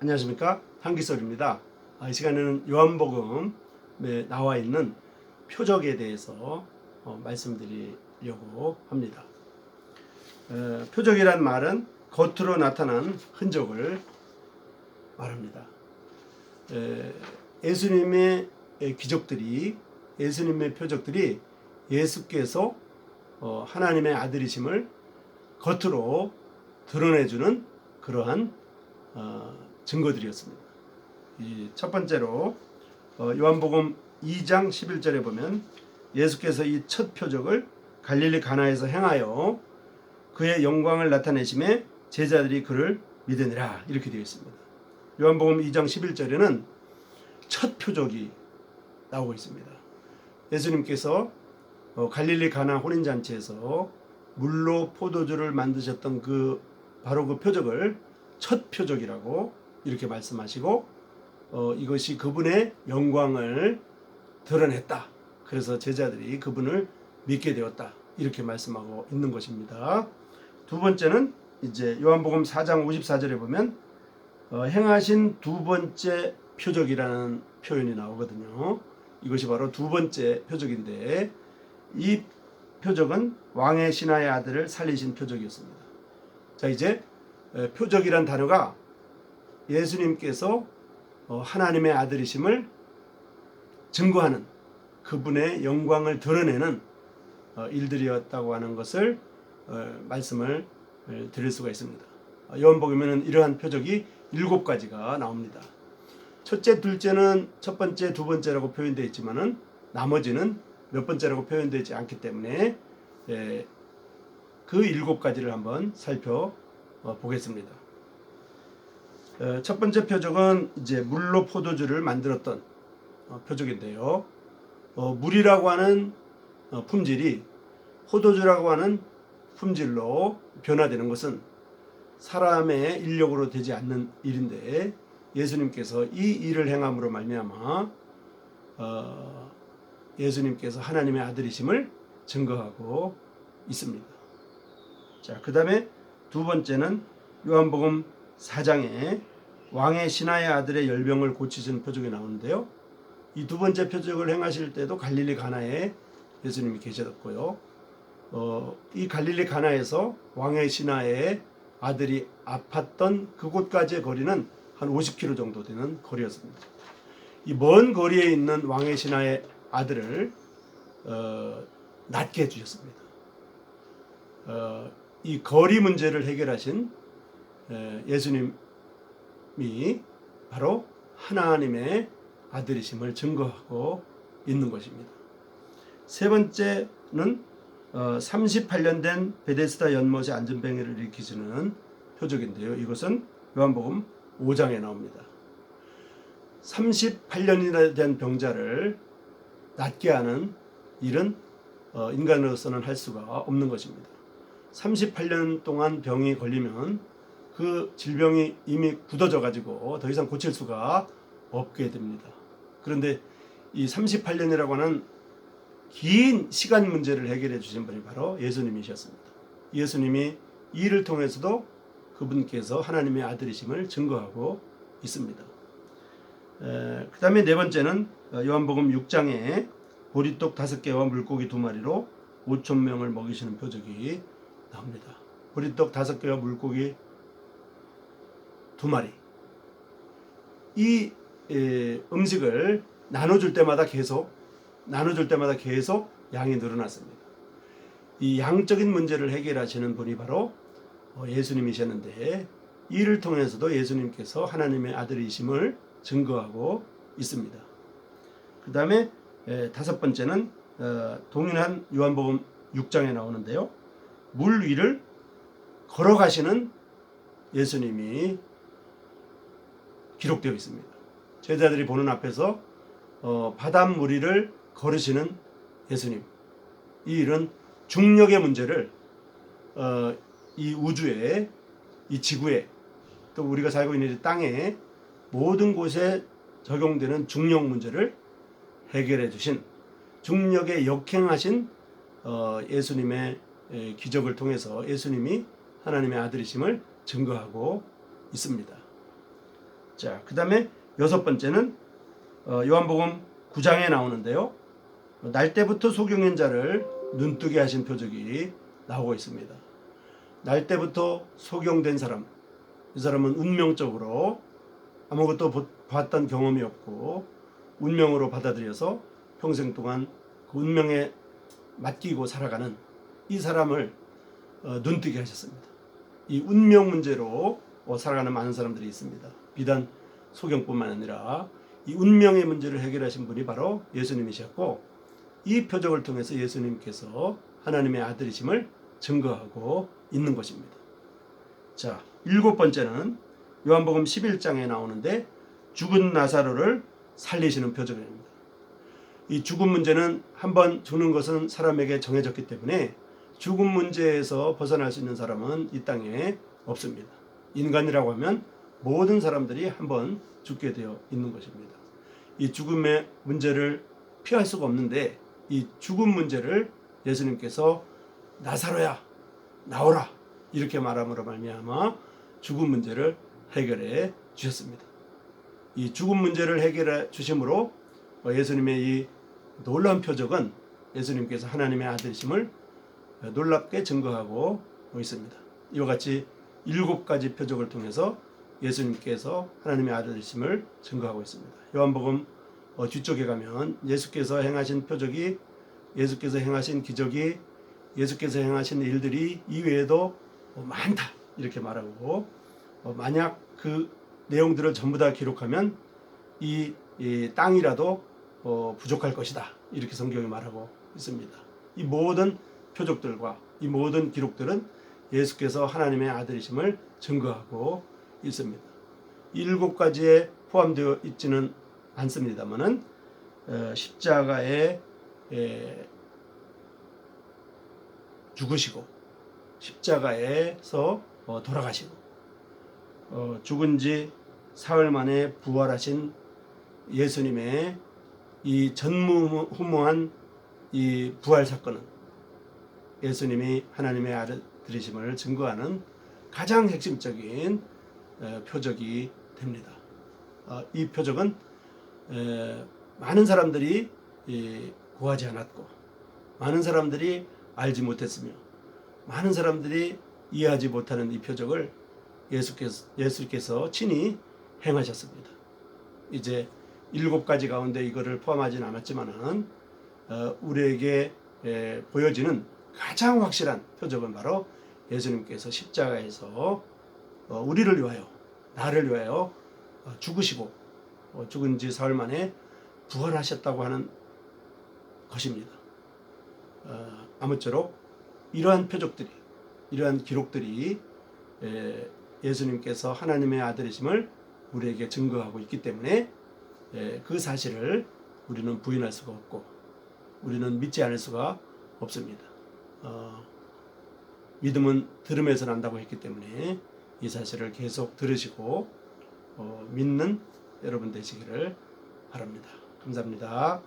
안녕하십니까, 한기설입니다. 이 시간에는 요한복음에 나와 있는 표적에 대해서 말씀드리려고 합니다. 표적이란 말은 겉으로 나타난 흔적을 말합니다. 예수님의 기적들이, 예수님의 표적들이 예수께서 하나님의 아들이심을 겉으로 드러내주는 그러한 증거들이었습니다. 이 첫 번째로 요한복음 2장 11절에 보면 예수께서 이 첫 표적을 갈릴리 가나에서 행하여 그의 영광을 나타내심에 제자들이 그를 믿으니라, 이렇게 되어 있습니다. 요한복음 2장 11절에는 첫 표적이 나오고 있습니다. 예수님께서 갈릴리 가나 혼인잔치에서 물로 포도주를 만드셨던 바로 그 표적을 첫 표적이라고 이렇게 말씀하시고, 이것이 그분의 영광을 드러냈다. 그래서 제자들이 그분을 믿게 되었다, 이렇게 말씀하고 있는 것입니다. 두 번째는 이제 요한복음 4장 54절에 보면 행하신 두 번째 표적이라는 표현이 나오거든요. 이것이 바로 두 번째 표적인데, 이 표적은 왕의 신하의 아들을 살리신 표적이었습니다. 자, 이제 표적이란 단어가 예수님께서 하나님의 아들이심을 증거하는, 그분의 영광을 드러내는 일들이었다고 하는 것을 말씀을 드릴 수가 있습니다. 요한복음에는 이러한 표적이 7가지가 나옵니다. 첫째, 둘째는 첫 번째, 두 번째라고 표현되어 있지만은 나머지는 몇 번째라고 표현되어 있지 않기 때문에 그 7가지를 한번 살펴보겠습니다. 첫 번째 표적은 이제 물로 포도주를 만들었던 표적인데요. 물이라고 하는 품질이 포도주라고 하는 품질로 변화되는 것은 사람의 인력으로 되지 않는 일인데, 예수님께서 이 일을 행함으로 말미암아 예수님께서 하나님의 아들이심을 증거하고 있습니다. 자, 그 다음에 두 번째는 요한복음 4장에 왕의 신하의 아들의 열병을 고치시는 표적이 나오는데요. 이 두 번째 표적을 행하실 때도 갈릴리 가나에 예수님이 계셨고요. 이 갈릴리 가나에서 왕의 신하의 아들이 아팠던 그곳까지의 거리는 한 50km 정도 되는 거리였습니다. 이 먼 거리에 있는 왕의 신하의 아들을 낫게 해주셨습니다. 이 거리 문제를 해결하신 예수님이 바로 하나님의 아들이심을 증거하고 있는 것입니다. 세 번째는 38년 된 베데스다 연못의 안전병해를 일으키시는 표적인데요. 이것은 요한복음 5장에 나옵니다. 38년이나 된 병자를 낫게 하는 일은 인간으로서는 할 수가 없는 것입니다. 38년 동안 병이 걸리면 그 질병이 이미 굳어져 가지고 더 이상 고칠 수가 없게 됩니다. 그런데 이 38년이라고 하는 긴 시간 문제를 해결해 주신 분이 바로 예수님이셨습니다. 예수님이 이 일을 통해서도 그분께서 하나님의 아들이심을 증거하고 있습니다. 그 다음에 네 번째는 요한복음 6장에 보리떡 5개와 물고기 2마리로 5,000명을 먹이시는 표적이 나옵니다. 보리떡 5개와 물고기 2마리. 이 음식을 나눠줄 때마다 계속 양이 늘어났습니다. 이 양적인 문제를 해결하시는 분이 바로 예수님이셨는데, 이를 통해서도 예수님께서 하나님의 아들이심을 증거하고 있습니다. 그 다음에 5번째는 동일한 요한복음 6장에 나오는데요. 물 위를 걸어가시는 예수님이 기록되어 있습니다. 제자들이 보는 앞에서 바닷물 위를 걸으시는 예수님. 이 일은 중력의 문제를 이 우주에, 이 지구에, 또 우리가 살고 있는 땅에 모든 곳에 적용되는 중력 문제를 해결해 주신, 중력에 역행하신 예수님의 기적을 통해서 예수님이 하나님의 아들이심을 증거하고 있습니다. 자, 그 다음에 여섯 번째는 요한복음 9장에 나오는데요. 날 때부터 소경인 자를 눈뜨게 하신 표적이 나오고 있습니다. 날 때부터 소경된 사람, 이 사람은 운명적으로 아무것도 봤던 경험이 없고 운명으로 받아들여서 평생 동안 그 운명에 맡기고 살아가는 이 사람을 눈뜨게 하셨습니다. 이 운명 문제로 살아가는 많은 사람들이 있습니다. 비단 소경뿐만 아니라 이 운명의 문제를 해결하신 분이 바로 예수님이셨고, 이 표적을 통해서 예수님께서 하나님의 아들이심을 증거하고 있는 것입니다. 자, 일곱 번째는 요한복음 11장에 나오는데 죽은 나사로를 살리시는 표적입니다. 이 죽음 문제는 한번 죽는 것은 사람에게 정해졌기 때문에 죽음 문제에서 벗어날 수 있는 사람은 이 땅에 없습니다. 인간이라고 하면 모든 사람들이 한번 죽게 되어 있는 것입니다. 이 죽음의 문제를 피할 수가 없는데 이 죽음 문제를 예수님께서 나사로야 나오라 이렇게 말함으로 말미암아 죽음 문제를 해결해 주셨습니다. 이 죽음 문제를 해결해 주심으로 예수님의 이 놀라운 표적은 예수님께서 하나님의 아들이심을 놀랍게 증거하고 있습니다. 이와 같이 7가지 표적을 통해서 예수님께서 하나님의 아들이심을 증거하고 있습니다. 요한복음 뒤쪽에 가면 예수께서 행하신 표적이, 예수께서 행하신 기적이, 예수께서 행하신 일들이 이외에도 많다 이렇게 말하고, 만약 그 내용들을 전부 다 기록하면 이 땅이라도 부족할 것이다 이렇게 성경이 말하고 있습니다. 이 모든 표적들과 이 모든 기록들은 예수께서 하나님의 아들이심을 증거하고 있습니다. 7가지에 포함되어 있지는 않습니다만은 십자가에 죽으시고 십자가에서 돌아가시고 죽은 지 사흘 만에 부활하신 예수님의 이 전무후무한 이 부활 사건은 예수님이 하나님의 아들이심을 증거하는 가장 핵심적인 표적이 됩니다. 이 표적은 많은 사람들이 구하지 않았고 많은 사람들이 알지 못했으며 많은 사람들이 이해하지 못하는 이 표적을 예수께서 친히 행하셨습니다. 이제 7가지 가운데 이거를 포함하지는 않았지만은 우리에게 보여지는 가장 확실한 표적은 바로 예수님께서 십자가에서 우리를 위하여, 나를 위하여 죽으시고 죽은 지 사흘 만에 부활하셨다고 하는 것입니다. 아무쪼록 이러한 표적들이, 이러한 기록들이 예수님께서 하나님의 아들이심을 우리에게 증거하고 있기 때문에 그 사실을 우리는 부인할 수가 없고 우리는 믿지 않을 수가 없습니다. 믿음은 들음에서 난다고 했기 때문에 이 사실을 계속 들으시고 믿는 여러분 되시기를 바랍니다. 감사합니다.